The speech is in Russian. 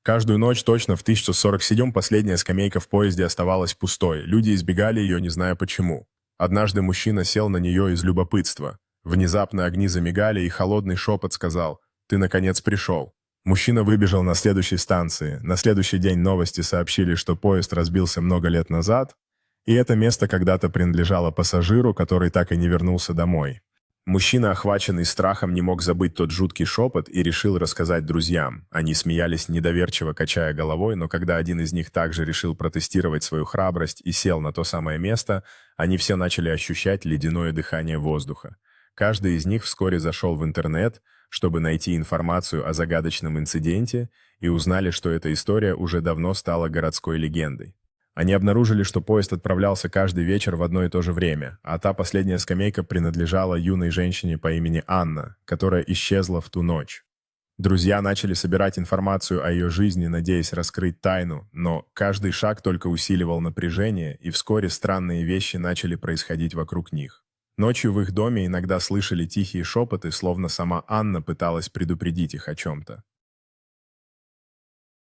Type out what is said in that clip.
Каждую ночь точно в 1147 последняя скамейка в поезде оставалась пустой. Люди избегали ее, не зная почему. Однажды мужчина сел на нее из любопытства. Внезапно огни замигали, и холодный шепот сказал: «Ты, наконец, пришел». Мужчина выбежал на следующей станции. На следующий день новости сообщили, что поезд разбился много лет назад, и это место когда-то принадлежало пассажиру, который так и не вернулся домой. Мужчина, охваченный страхом, не мог забыть тот жуткий шепот и решил рассказать друзьям. Они смеялись, недоверчиво качая головой, но когда один из них также решил протестировать свою храбрость и сел на то самое место, они все начали ощущать ледяное дыхание воздуха. Каждый из них вскоре зашел в интернет, чтобы найти информацию о загадочном инциденте, и узнали, что эта история уже давно стала городской легендой. Они обнаружили, что поезд отправлялся каждый вечер в одно и то же время, а та последняя скамейка принадлежала юной женщине по имени Анна, которая исчезла в ту ночь. Друзья начали собирать информацию о ее жизни, надеясь раскрыть тайну, но каждый шаг только усиливал напряжение, и вскоре странные вещи начали происходить вокруг них. Ночью в их доме иногда слышали тихие шепоты, словно сама Анна пыталась предупредить их о чем-то.